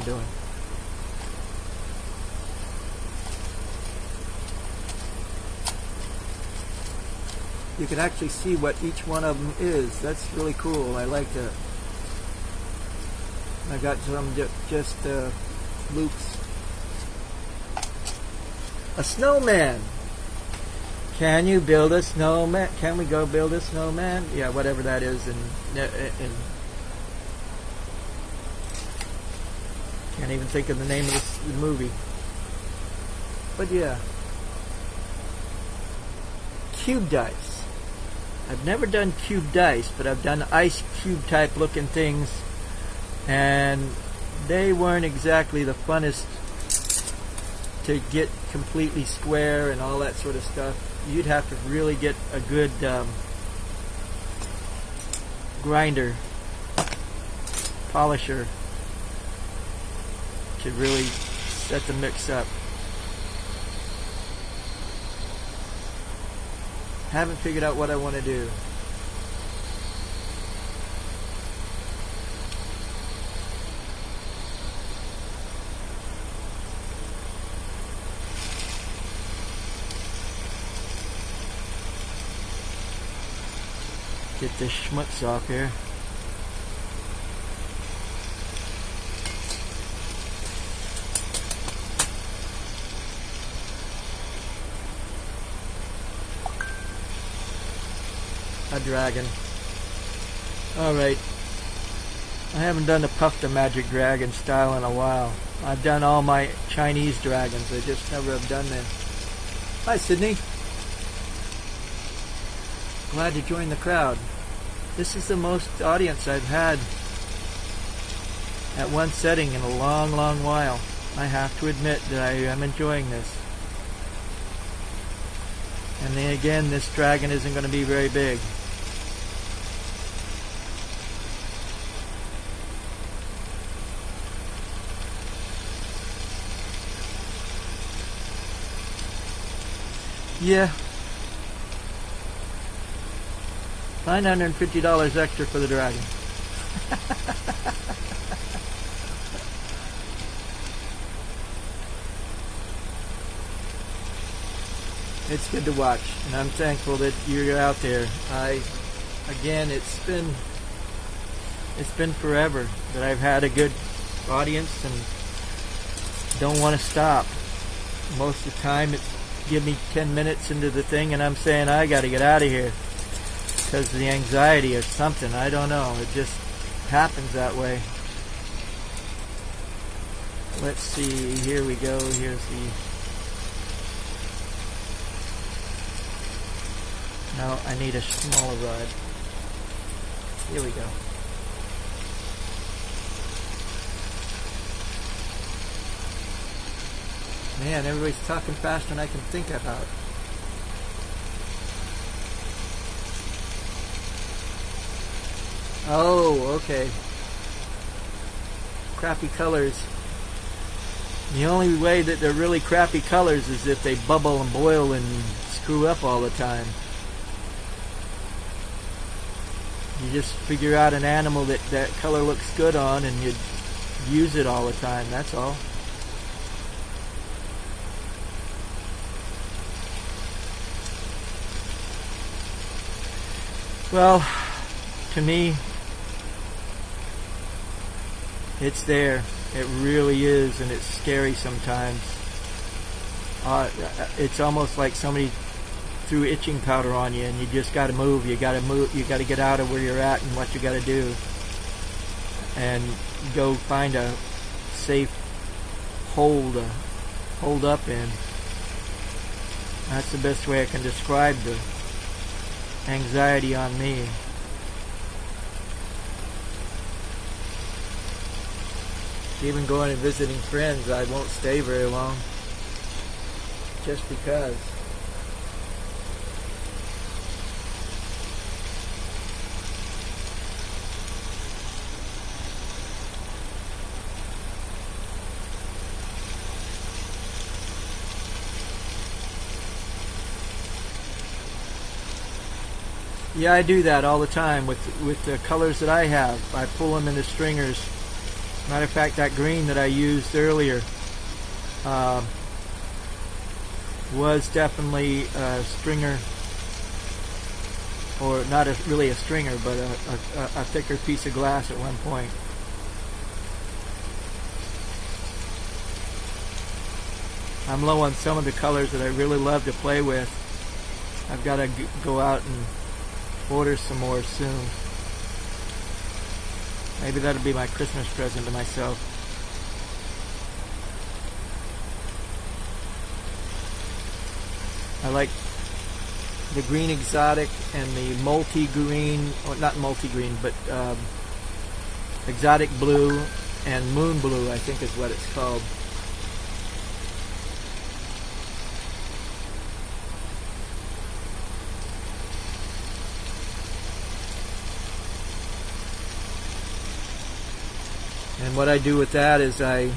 doing. You can actually see what each one of them is. That's really cool. I like that. I got some just loops. A snowman. Can you build a snowman? Can we go build a snowman? Yeah, whatever that is. And can't even think of the name of the movie. But yeah. Cube dice. I've never done cube dice, but I've done ice cube type looking things, and they weren't exactly the funnest to get completely square and all that sort of stuff. You'd have to really get a good grinder, polisher to really set the mix up. Haven't figured out what I want to do. Get this schmutz off here. A dragon. Alright. I haven't done the Puff the Magic Dragon style in a while. I've done all my Chinese dragons. I just never have done them. Hi, Sydney. Glad to join the crowd. This is the most audience I've had at one setting in a long, long while. I have to admit that I am enjoying this. And then again, this dragon isn't going to be very big. Yeah. $950 extra for the dragon. It's good to watch, and I'm thankful that you're out there. Again, it's been forever that I've had a good audience and don't want to stop. Most of the time, it's give me 10 minutes into the thing, and I'm saying I got to get out of here because of the anxiety or something. I don't know. It just happens that way. Let's see. Here we go. Here's the. No, I need a smaller rod. Here we go. Man, everybody's talking faster than I can think about. Oh, okay. Crappy colors. The only way that they're really crappy colors is if they bubble and boil and screw up all the time. You just figure out an animal that color looks good on and you use it all the time, that's all. Well, to me, it's there. It really is, and it's scary sometimes. It's almost like somebody threw itching powder on you, and you just got to move. You got to move. You got to get out of where you're at and what you got to do, and go find a safe hole to hold up in. That's the best way I can describe the anxiety on me. Even going and visiting friends, I won't stay very long. Just because. Yeah, I do that all the time with the colors that I have. I pull them into stringers Matter of fact, that green that I used earlier was definitely a stringer, or not really a stringer, but a thicker piece of glass at one point. I'm low on some of the colors that I really love to play with. I've got to go out and order some more soon. Maybe that'll be my Christmas present to myself. I like the green exotic and the multi-green, or not multi-green, but exotic blue and moon blue, I think is what it's called. And what I do with that is I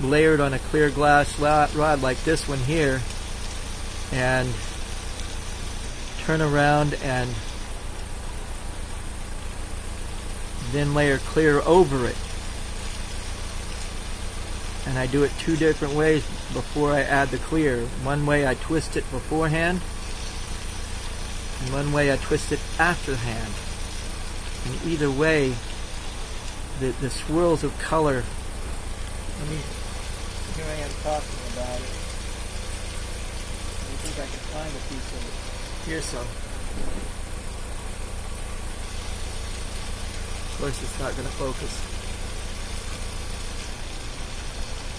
layer it on a clear glass rod like this one here, and turn around and then layer clear over it. And I do it two different ways before I add the clear. One way I twist it beforehand, and one way I twist it afterhand. And either way, the swirls of color. Here I am talking about it. I think I can find a piece of it. Here's some. Of course, it's not going to focus.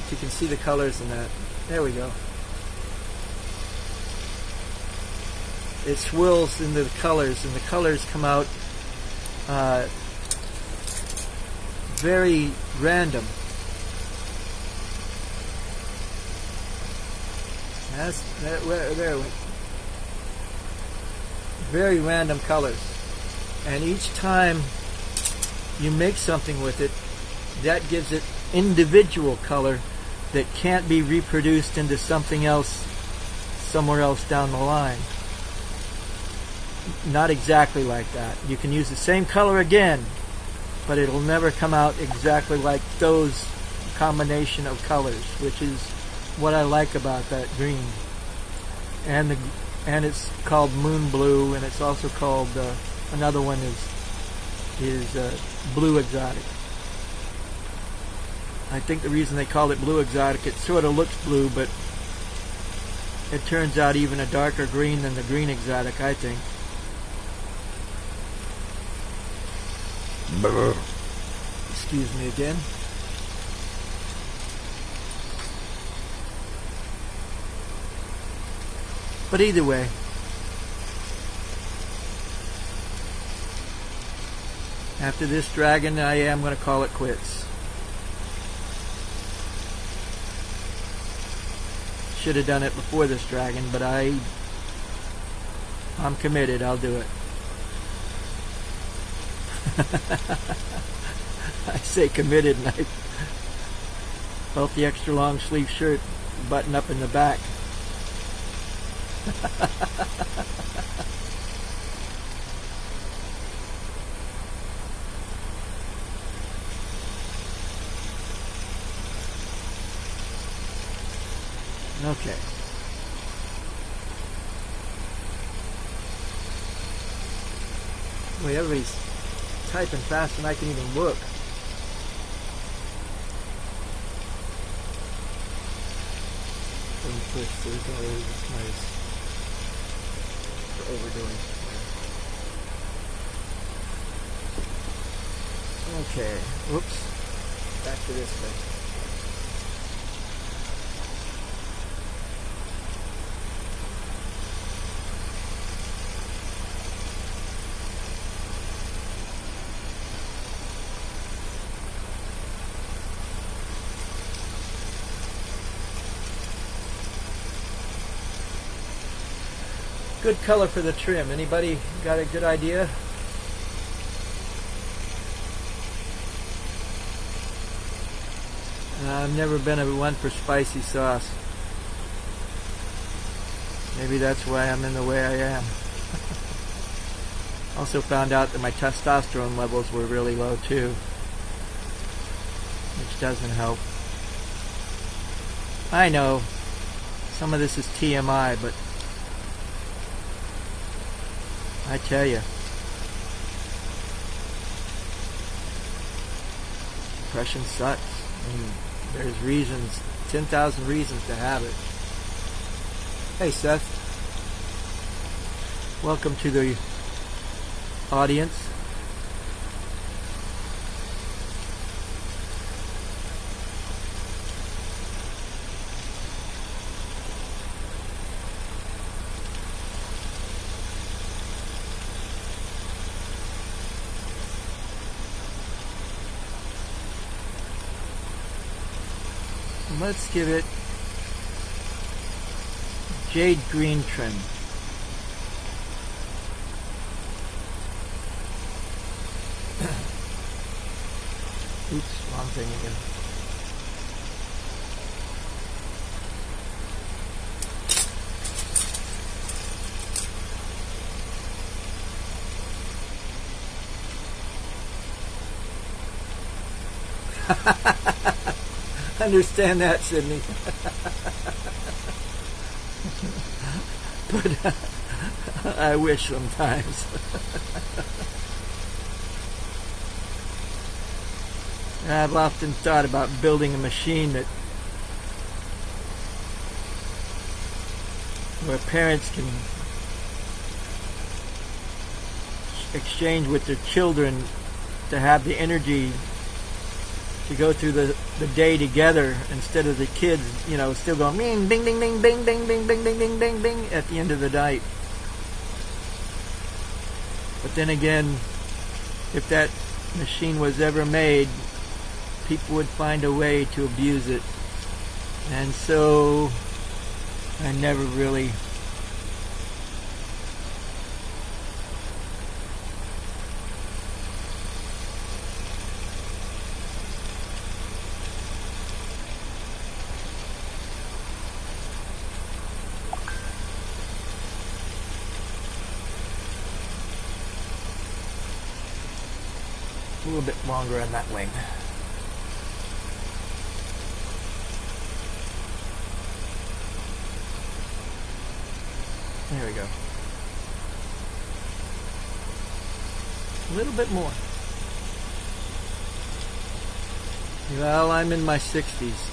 But you can see the colors in that. There we go. It swirls into the colors, and the colors come out very random. There. Very random colors. And each time you make something with it, that gives it individual color that can't be reproduced into something else somewhere else down the line. Not exactly like that. You can use the same color again, but it'll never come out exactly like those combination of colors, which is what I like about that green. And it's called moon blue, and it's also called another one is blue exotic. I think the reason they call it blue exotic, it sort of looks blue, but it turns out even a darker green than the green exotic, I think. Excuse me again. But either way, after this dragon, I am going to call it quits. Should have done it before this dragon, but I'm committed. I'll do it. I say committed, and I felt the extra long sleeve shirt button up in the back. Okay. Boy, everybody's typing fast and I can even look. Nice. For overdoing. Okay. Whoops. Back to this thing. Good color for the trim. Anybody got a good idea? I've never been a one for spicy sauce. Maybe that's why I'm in the way I am. Also found out that my testosterone levels were really low too, which which doesn't help. I know some of this is TMI, but I tell you, depression sucks. I mean, there's reasons, 10,000 reasons to have it. Hey Seth, welcome to the audience. Let's give it jade green trim. Oops, wrong thing again. Understand that, Sydney. But I wish sometimes. I've often thought about building a machine that where parents can exchange with their children to have the energy to go through the day together instead of the kids, you know, still going bing, bing, bing, bing, bing, bing, bing, bing, bing, bing, bing, bing at the end of the night. But then again, if that machine was ever made, people would find a way to abuse it. And so I never really a little bit longer on that wing. There we go. A little bit more. Well, I'm in my 60s.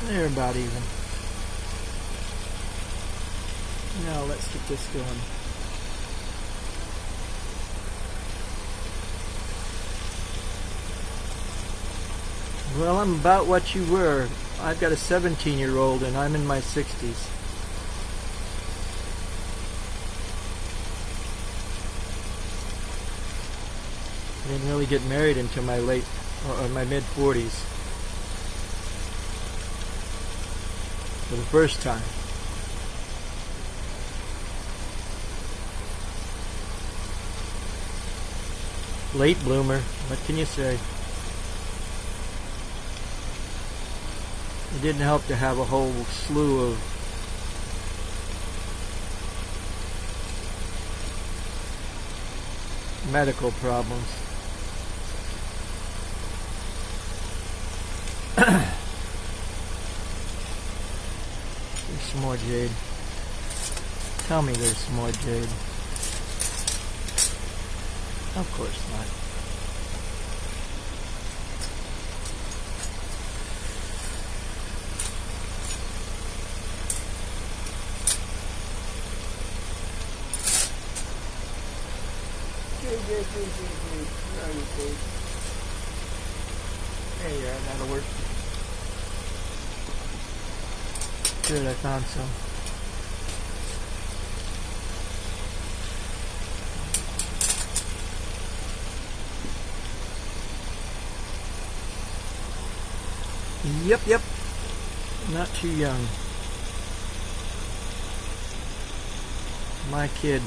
They're about even. Now let's get this going. Well, I'm about what you were. I've got a 17-year-old and I'm in my 60s. I didn't really get married until my late or my mid 40s. For the first time. Late bloomer, what can you say? It didn't help to have a whole slew of medical problems. Some more jade. Tell me there's some more jade. Of course not. good. Where are you, Dave? There you are, that'll work. Good, I found some. Yep. Not too young. My kid.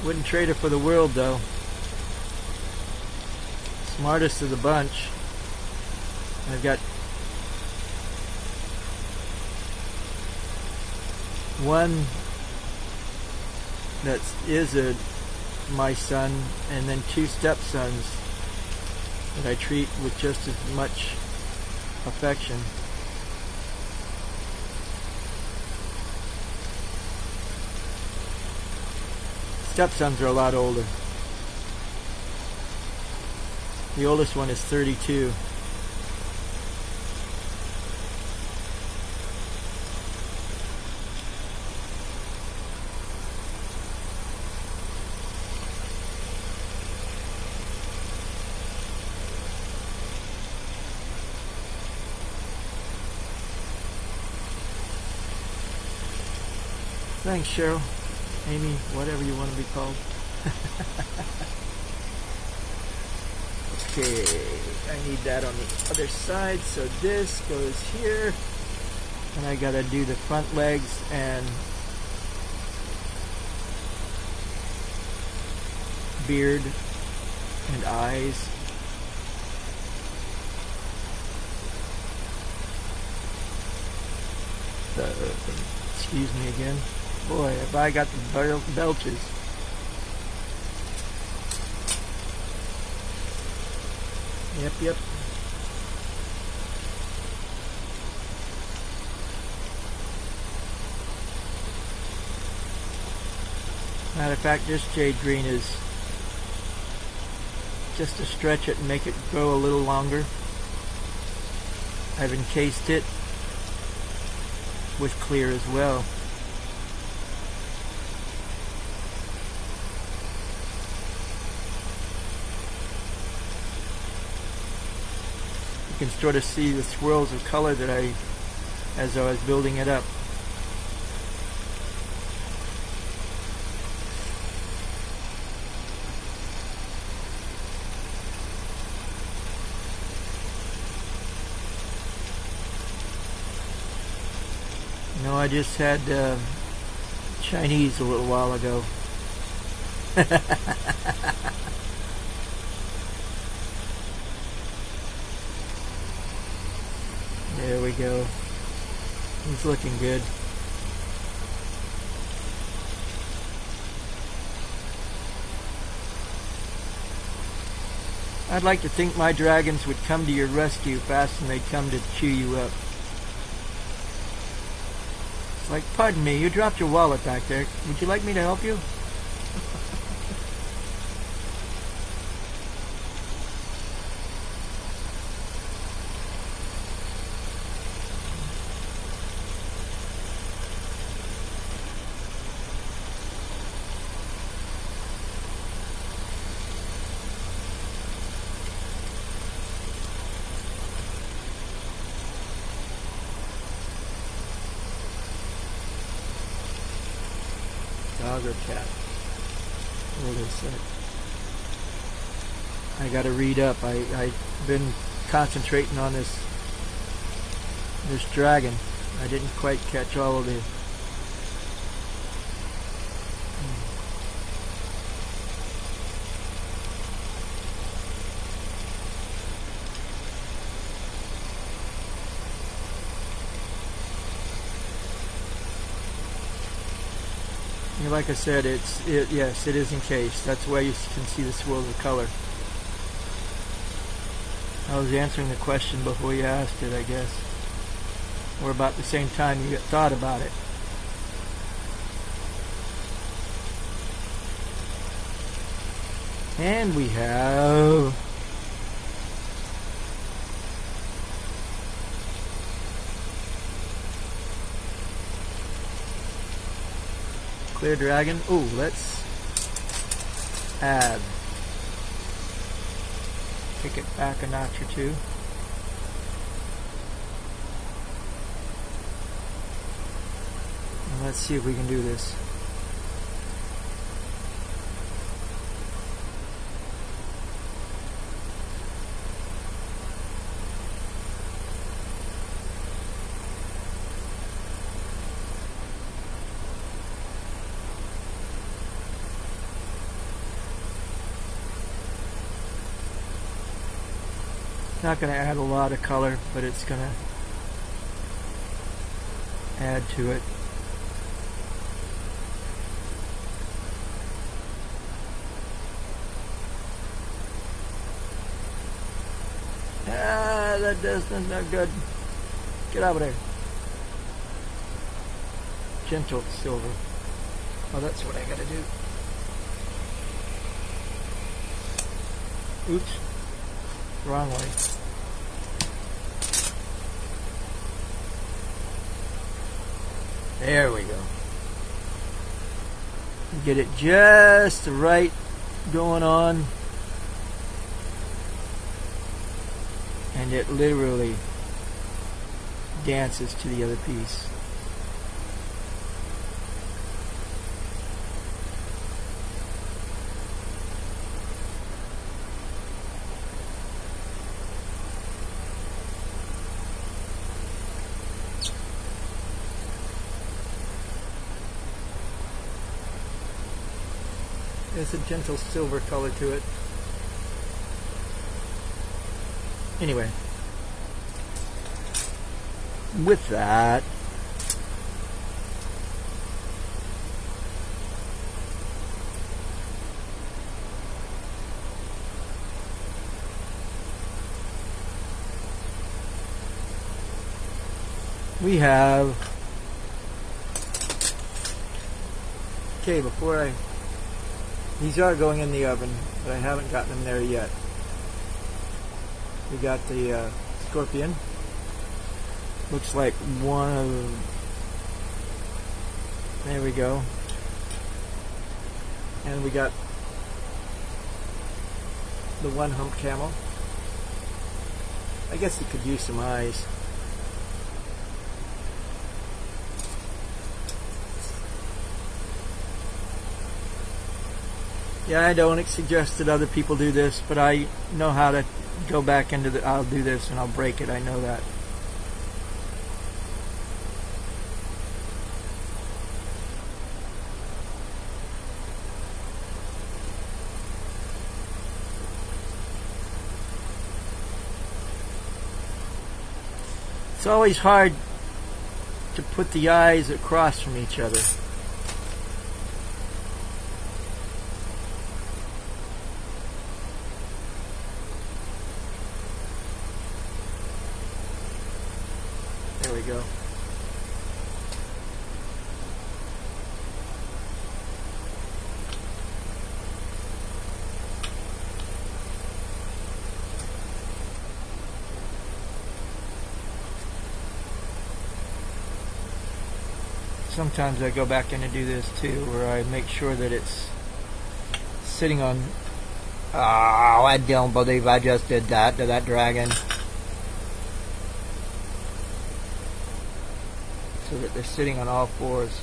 Wouldn't trade her for the world, though. Smartest of the bunch. I've got one that is my son, and then two stepsons that I treat with just as much affection. Stepsons are a lot older. The oldest one is 32. Thanks, Cheryl. Amy, whatever you want to be called. Okay, I need that on the other side, so this goes here. And I gotta do the front legs and beard and eyes. Excuse me again. Boy, have I got the belches. Yep. Matter of fact, this jade green is just to stretch it and make it grow a little longer. I've encased it with clear as well. You can sort of see the swirls of color that as I was building it up. No, I just had Chinese a little while ago. There we go. He's looking good. I'd like to think my dragons would come to your rescue faster than they'd come to chew you up. It's like, pardon me, you dropped your wallet back there. Would you like me to help you? Dog or cat? What is it? I gotta read up. I've been concentrating on this dragon. I didn't quite catch all of it. Like I said, yes, it is encased. That's why you can see the swirls of color. I was answering the question before you asked it, I guess. Or about the same time you thought about it. And we have clear dragon. Oh, let's add. Take it back a notch or two. And let's see if we can do this. Not going to add a lot of color, but it's going to add to it. Ah, that doesn't look good. Get over there. Gentle silver. Oh, that's what I got to do. Oops. Wrong way. There we go. Get it just right going on. And it literally dances to the other piece. There's a gentle silver color to it. Anyway, with that, we have, okay, these are going in the oven, but I haven't gotten them there yet. We got the scorpion. Looks like one of, there we go. And we got the one hump camel. I guess it could use some eyes. Yeah, I don't suggest that other people do this, but I know how to go back into the, I'll do this and I'll break it, I know that. It's always hard to put the eyes across from each other. There we go. Sometimes I go back in and do this too, where I make sure that it's sitting on. Oh, I don't believe I just did that to that dragon. So that they're sitting on all fours.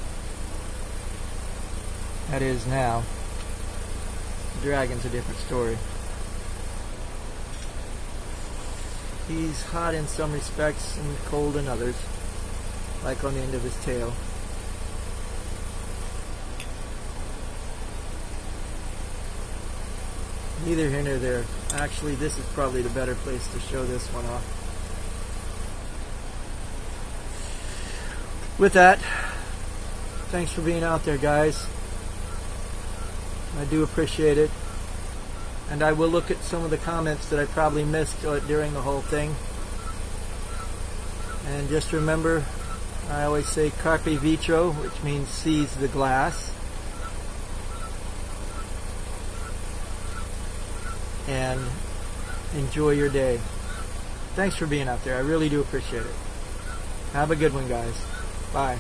That is now. The dragon's a different story. He's hot in some respects and cold in others, like on the end of his tail. Neither here nor there. Actually, this is probably the better place to show this one off. With that, thanks for being out there, guys. I do appreciate it. And I will look at some of the comments that I probably missed during the whole thing. And just remember, I always say carpe vitro, which means seize the glass. And enjoy your day. Thanks for being out there. I really do appreciate it. Have a good one, guys. Bye.